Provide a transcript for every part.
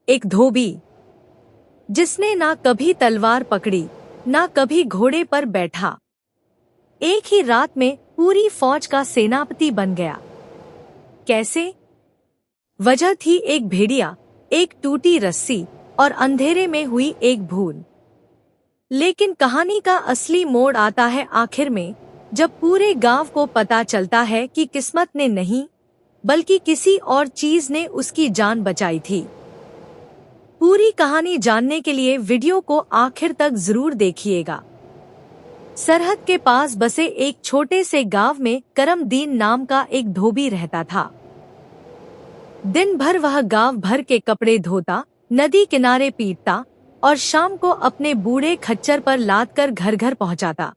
एक धोबी जिसने ना कभी तलवार पकड़ी ना कभी घोड़े पर बैठा, एक ही रात में पूरी फौज का सेनापति बन गया। कैसे? वजह थी एक भेड़िया, एक टूटी रस्सी और अंधेरे में हुई एक भूल। लेकिन कहानी का असली मोड़ आता है आखिर में, जब पूरे गांव को पता चलता है कि किस्मत ने नहीं बल्कि किसी और चीज ने उसकी जान बचाई थी। पूरी कहानी जानने के लिए वीडियो को आखिर तक जरूर देखिएगा। सरहद के पास बसे एक छोटे से गांव में करमदीन नाम का एक धोबी रहता था। दिन भर वह गांव भर के कपड़े धोता, नदी किनारे पीटता और शाम को अपने बूढ़े खच्चर पर लाद कर घर घर पहुंचाता।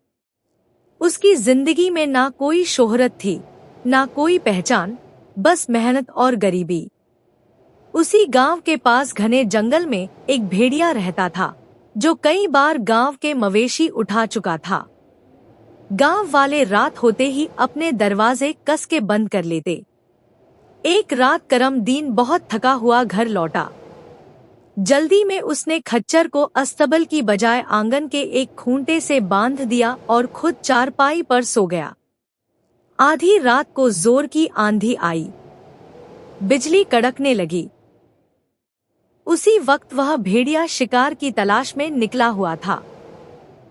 उसकी जिंदगी में ना कोई शोहरत थी, ना कोई पहचान, बस मेहनत और गरीबी। उसी गांव के पास घने जंगल में एक भेड़िया रहता था, जो कई बार गांव के मवेशी उठा चुका था। गांव वाले रात होते ही अपने दरवाजे कस के बंद कर लेते। एक रात करमदीन बहुत थका हुआ घर लौटा। जल्दी में उसने खच्चर को अस्तबल की बजाय आंगन के एक खूंटे से बांध दिया और खुद चारपाई पर सो गया। आधी रात को जोर की आंधी आई, बिजली कड़कने लगी। उसी वक्त वह भेड़िया शिकार की तलाश में निकला हुआ था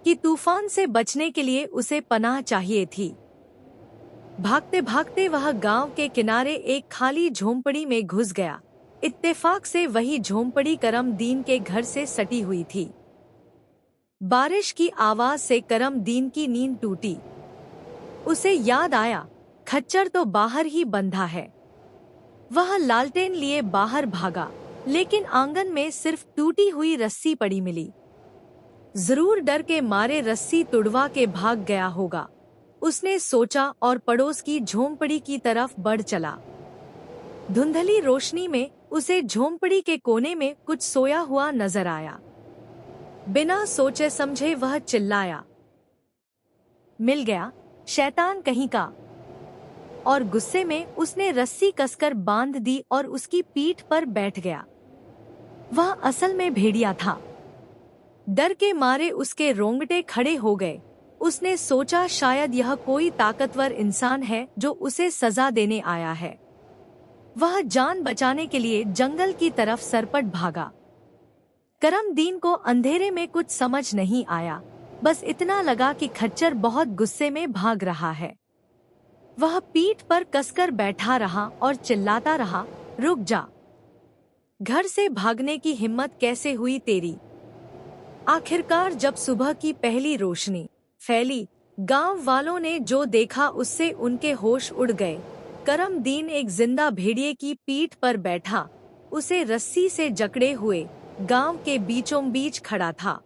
कि तूफान से बचने के लिए उसे पनाह चाहिए थी। भागते भागते वह गांव के किनारे एक खाली झोंपड़ी में घुस गया। इत्तेफाक से वही झोंपड़ी करमदीन के घर से सटी हुई थी। बारिश की आवाज से करमदीन की नींद टूटी। उसे याद आया, खच्चर तो बाहर ही बंधा है। वह लालटेन लिए बाहर भागा, लेकिन आंगन में सिर्फ टूटी हुई रस्सी पड़ी मिली। जरूर डर के मारे रस्सी तुड़वा के भाग गया होगा, उसने सोचा और पड़ोस की झोंपड़ी की तरफ बढ़ चला। धुंधली रोशनी में उसे झोंपड़ी के कोने में कुछ सोया हुआ नजर आया। बिना सोचे समझे वह चिल्लाया, मिल गया, शैतान कहीं का। और गुस्से में उसने रस्सी कसकर बांध दी और उसकी पीठ पर बैठ गया। वह असल में भेड़िया था। डर के मारे उसके रोंगटे खड़े हो गए। उसने सोचा शायद यह कोई ताकतवर इंसान है जो उसे सजा देने आया है। वह जान बचाने के लिए जंगल की तरफ सरपट भागा। करमदीन को अंधेरे में कुछ समझ नहीं आया, बस इतना लगा कि खच्चर बहुत गुस्से में भाग रहा है। वह पीठ पर कसकर बैठा रहा और चिल्लाता रहा, रुक जा, घर से भागने की हिम्मत कैसे हुई तेरी। आखिरकार जब सुबह की पहली रोशनी फैली, गांव वालों ने जो देखा उससे उनके होश उड़ गए। करमदीन एक जिंदा भेड़िए की पीठ पर बैठा, उसे रस्सी से जकड़े हुए गांव के बीचों बीच खड़ा था।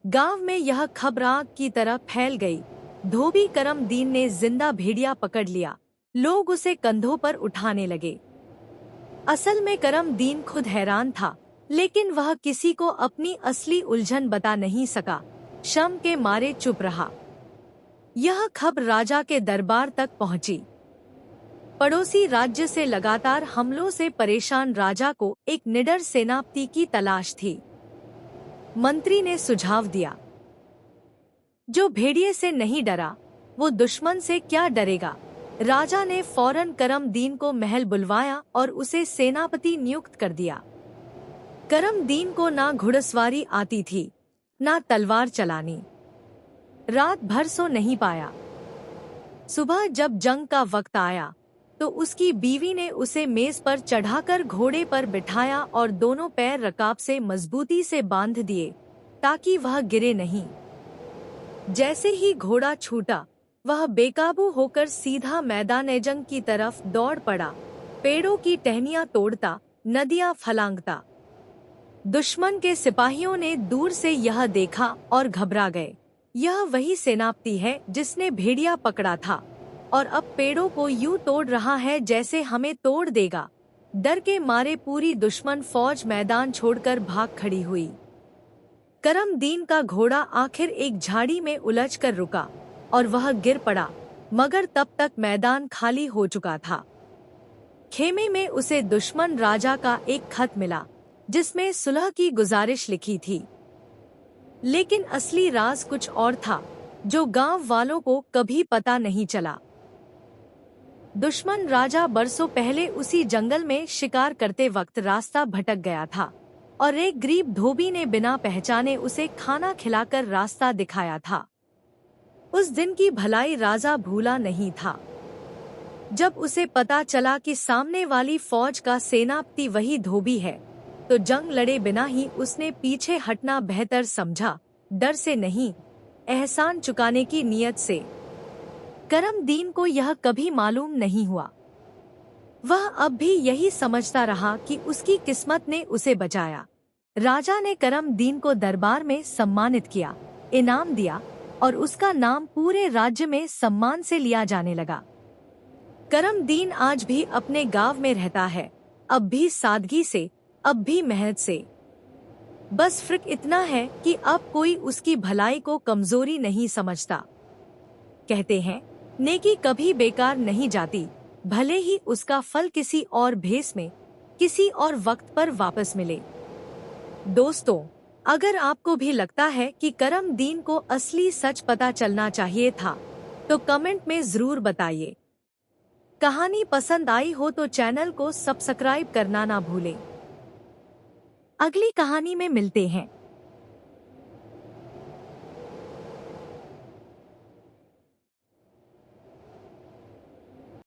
गांव में यह खबर आग की तरह फैल गई। धोबी करमदीन ने जिंदा भेड़िया पकड़ लिया। लोग उसे कंधों पर उठाने लगे। असल में करमदीन खुद हैरान था, लेकिन वह किसी को अपनी असली उलझन बता नहीं सका। शर्म के मारे चुप रहा। यह खबर राजा के दरबार तक पहुंची। पड़ोसी राज्य से लगातार हमलों से परेशान राजा को एक निडर सेनापति की तलाश थी। मंत्री ने सुझाव दिया, जो भेड़िए से नहीं डरा, वो दुश्मन से क्या डरेगा। राजा ने फौरन करमदीन को महल बुलवाया और उसे सेनापति नियुक्त कर दिया। करमदीन को ना घुड़सवारी आती थी, ना तलवार चलानी। रात भर सो नहीं पाया। सुबह जब जंग का वक्त आया, तो उसकी बीवी ने उसे मेज पर चढ़ाकर घोड़े पर बिठाया और दोनों पैर रकाब से मजबूती से बांध दिए, ताकि वह गिरे नहीं। जैसे ही घोड़ा छूटा, वह बेकाबू होकर सीधा मैदान जंग की तरफ दौड़ पड़ा, पेड़ों की टहनियां तोड़ता, नदियां फलांगता। दुश्मन के सिपाहियों ने दूर से यह देखा और घबरा गए। यह वही सेनापति है जिसने भेड़िया पकड़ा था और अब पेड़ों को यूं तोड़ रहा है जैसे हमें तोड़ देगा। डर के मारे पूरी दुश्मन फौज मैदान छोड़कर भाग खड़ी हुई। करमदीन का घोड़ा आखिर एक झाड़ी में उलझकर रुका और वह गिर पड़ा, मगर तब तक मैदान खाली हो चुका था। खेमे में उसे दुश्मन राजा का एक खत मिला। जिसमें सुलह की गुजारिश लिखी थी। लेकिन असली राज कुछ और था, जो गांव वालों को कभी पता नहीं चला। दुश्मन राजा बरसों पहले उसी जंगल में शिकार करते वक्त रास्ता भटक गया था और एक गरीब धोबी ने बिना पहचाने उसे खाना खिलाकर रास्ता दिखाया था। उस दिन की भलाई राजा भूला नहीं था। जब उसे पता चला कि सामने वाली फौज का सेनापति वही धोबी है, तो जंग लड़े बिना ही उसने पीछे हटना बेहतर समझा, डर से नहीं, एहसान चुकाने की नीयत से। करमदीन को यह कभी मालूम नहीं हुआ। वह अब भी यही समझता रहा कि उसकी किस्मत ने उसे बचाया। राजा ने करमदीन को दरबार में सम्मानित किया, इनाम दिया और उसका नाम पूरे राज्य में सम्मान से लिया जाने लगा। करमदीन आज भी अपने गांव में रहता है, अब भी सादगी से, अब भी मेहनत से। बस फर्क इतना है कि अब कोई उसकी भलाई को कमजोरी नहीं समझता। कहते हैं, नेकी कभी बेकार नहीं जाती, भले ही उसका फल किसी और भेस में, किसी और वक्त पर वापस मिले। दोस्तों, अगर आपको भी लगता है कि करमदीन को असली सच पता चलना चाहिए था, तो कमेंट में जरूर बताइए। कहानी पसंद आई हो तो चैनल को सब्सक्राइब करना ना भूलें। अगली कहानी में मिलते हैं।